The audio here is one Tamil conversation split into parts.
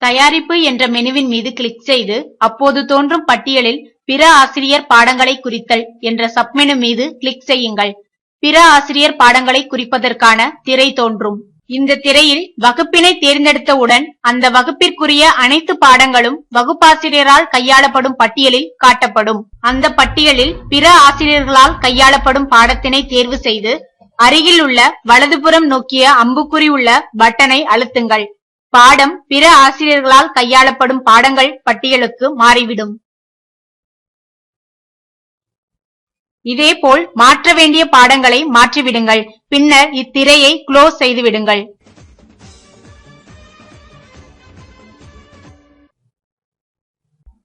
தயாரிப்பு என்ற மெனுவின் மீது கிளிக் செய்து அப்போது தோன்றும் பட்டியலில் பிற ஆசிரியர் பாடங்களை குறித்தல் என்ற சப்மெனு மீது கிளிக் செய்யுங்கள். பிற ஆசிரியர் பாடங்களை குறிப்பதற்கான திரை தோன்றும். இந்த திரையில் வகுப்பினை தேர்ந்தெடுத்தவுடன் அந்த வகுப்பிற்குரிய அனைத்து பாடங்களும் வகுப்பாசிரியரால் கையாளப்படும் பட்டியலில் காட்டப்படும். அந்த பட்டியலில் பிற ஆசிரியர்களால் கையாளப்படும் பாடத்தினை தேர்வு செய்து அருகில் உள்ள வலதுபுறம் நோக்கிய அம்புக்குறி உள்ள பட்டனை அழுத்துங்கள். பாடம் பிற ஆசிரியர்களால் கையாளப்படும் பாடங்கள் பட்டியலுக்கு மாறிவிடும். இதேபோல் மாற்ற வேண்டிய பாடங்களை மாற்றிவிடுங்கள். பின்னர் இத்திரையை க்ளோஸ் செய்து விடுங்கள்.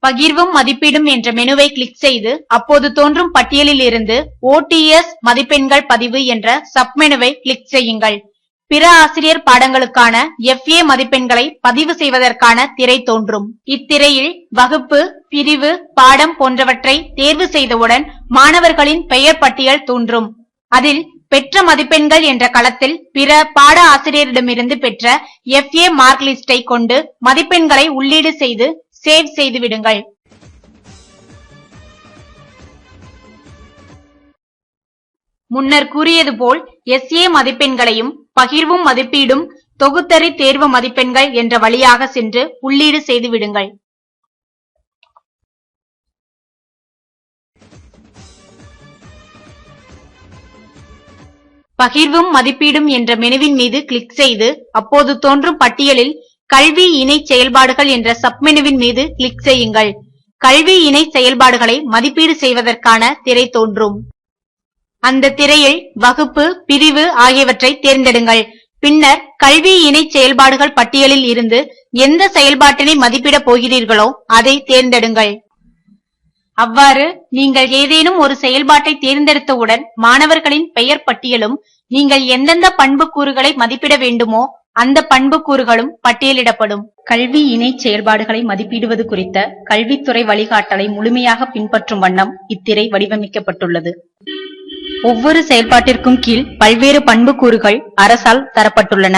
பகிர்வும் மதிப்பீடும் என்ற மெனுவை கிளிக் செய்து அப்போது தோன்றும் பட்டியலில் இருந்து OTS மதிப்பெண்கள் பதிவு என்ற சப்மெனுவை கிளிக் செய்யுங்கள். பிற ஆசிரியர் பாடங்களுக்கான FA மதிப்பெண்களை பதிவு செய்வதற்கான திரை தோன்றும். இத்திரையில் வகுப்பு, பிரிவு, பாடம் போன்றவற்றை தேர்வு செய்தவுடன் மாணவர்களின் பெயர் பட்டியல் தோன்றும். அதில் பெற்ற மதிப்பெண்கள் என்ற களத்தில் பிற பாட ஆசிரியரிடமிருந்து பெற்ற FA மார்க் லிஸ்டை கொண்டு மதிப்பெண்களை உள்ளீடு செய்து சேவ் செய்து விடுங்கள். முன்னர் கூறியது போல் SA மதிப்பெண்களையும் பகிர்வும் மதிப்பீடும் தொகுத்தறி தேர்வு மதிப்பெண்கள் என்ற வழியாக சென்று உள்ளீடு செய்து விடுங்கள். பகிர்வும் மதிப்பீடும் என்ற மெனுவின் மீது கிளிக் செய்து அப்போது தோன்றும் பட்டியலில் கல்வி இணை செயல்பாடுகள் என்ற சப்மெனுவின் மீது கிளிக் செய்யுங்கள். கல்வி இணை செயல்பாடுகளை மதிப்பீடு செய்வதற்கான திரை தோன்றும். அந்த திரையில் வகுப்பு, பிரிவு ஆகியவற்றை தேர்ந்தெடுங்கள். பின்னர் கல்வி இணை செயல்பாடுகள் பட்டியலில் இருந்து எந்த செயல்பாட்டினை மதிப்பிடப் போகிறீர்களோ அதை தேர்ந்தெடுங்கள். அவ்வாறு நீங்கள் ஏதேனும் ஒரு செயல்பாட்டை தேர்ந்தெடுத்தவுடன் மாணவர்களின் பெயர் பட்டியலும் நீங்கள் எந்தெந்த பண்புக்கூறுகளை மதிப்பிட வேண்டுமோ அந்த பண்புக்கூறுகளும் பட்டியலிடப்படும். கல்வி இணை செயல்பாடுகளை மதிப்பிடுவது குறித்த கல்வித்துறை வழிகாட்டலை முழுமையாக பின்பற்றும் வண்ணம் இத்திரை வடிவமைக்கப்பட்டுள்ளது. ஒவ்வொரு செயல்பாட்டிற்கும் கீழ் பல்வேறு பண்புக்கூறுகள் அரசால் தரப்பட்டுள்ளன.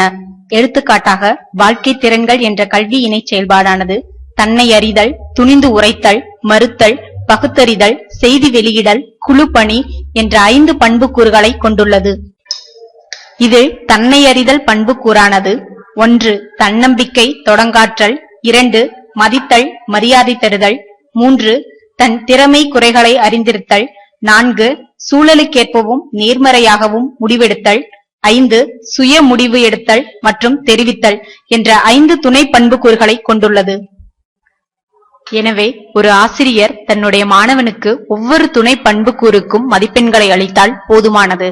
எடுத்துக்காட்டாக வாழ்க்கை திறன்கள் என்ற கல்வி இணை செயல்பாடானது தன்னை அறிதல், துணிந்து உரைத்தல், மறுத்தல், பகுத்தறிதல், செய்தி வெளியிடல், குழு பணி என்ற 5 பண்புக்கூறுகளை கொண்டுள்ளது. இதில் தன்னை அறிதல் பண்புக்கூறானது 1. தன்னம்பிக்கை, தொடங்காற்றல், 2. மதித்தல், மரியாதை தருதல், 3. தன் திறமை குறைகளை அறிந்திருத்தல், 4. சூழலுக்கேற்பவும் நேர்மறையாகவும் முடிவெடுத்தல், 5. சுய முடிவு எடுத்தல் மற்றும் தெரிவித்தல் என்ற 5 துணை பண்புக்கூறுகளை கொண்டுள்ளது. எனவே ஒரு ஆசிரியர் தன்னுடைய மாணவனுக்கு ஒவ்வொரு துணை பண்புக்கூறுக்கும் மதிப்பெண்களை அளித்தால் போதுமானது.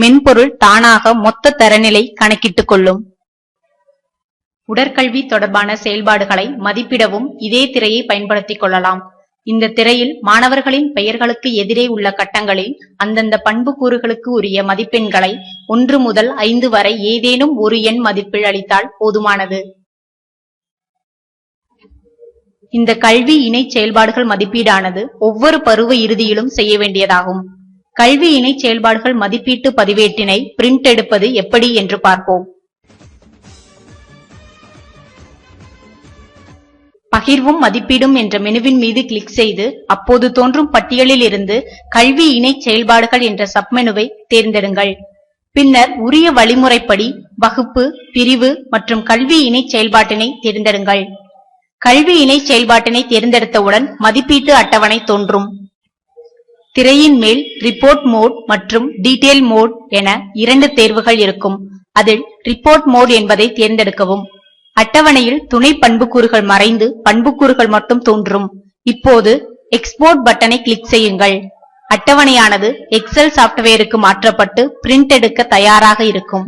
மென்பொருள் தானாக மொத்த தரநிலை கணக்கிட்டுக் கொள்ளும். உடற்கல்வி தொடர்பான செயல்பாடுகளை மதிப்பிடவும் இதே திரையை பயன்படுத்திக் கொள்ளலாம். இந்த திரையில் மாணவர்களின் பெயர்களுக்கு எதிரே உள்ள கட்டங்களில் அந்தந்த பண்புக்கூறுகளுக்கு உரிய மதிப்பெண்களை 1 முதல் 5 வரை ஏதேனும் ஒரு எண் மதிப்பில் அளித்தால் போதுமானது. இந்த கல்வி இணை செயல்பாடுகள் மதிப்பீடானது ஒவ்வொரு பருவ இறுதியிலும் செய்ய வேண்டியதாகும். கல்வி இணை செயல்பாடுகள் மதிப்பீட்டு பதிவேட்டினை பிரிண்ட் எடுப்பது எப்படி என்று பார்ப்போம். பகிர்வும் மதிப்பீடும் என்ற மெனுவின் மீது கிளிக் செய்து அப்போது தோன்றும் பட்டியலில் இருந்து கல்வி இணை செயல்பாடுகள் என்ற சப்மெனுவை தேர்ந்தெடுங்கள். பின்னர் உரிய வழிமுறைப்படி வகுப்பு, பிரிவு மற்றும் கல்வி இணை செயல்பாட்டினை தேர்ந்தெடுங்கள். கல்வி இணை செயல்பாட்டினை தேர்ந்தெடுத்தவுடன் மதிப்பீட்டு அட்டவணை தோன்றும். திரையின் மேல் ரிப்போர்ட் மோட் மற்றும் டீடைல் மோட் என 2 தேர்வுகள் இருக்கும். அதில் ரிப்போர்ட் மோட் என்பதை தேர்ந்தெடுக்கவும். அட்டவணையில் துணை பண்புக்கூறுகள் மறைந்து பண்புக்கூறுகள் மட்டும் தோன்றும். இப்போது எக்ஸ்போர்ட் பட்டனை கிளிக் செய்யுங்கள். அட்டவணையானது எக்ஸல் சாப்ட்வேருக்கு மாற்றப்பட்டு பிரிண்ட் எடுக்க தயாராக இருக்கும்.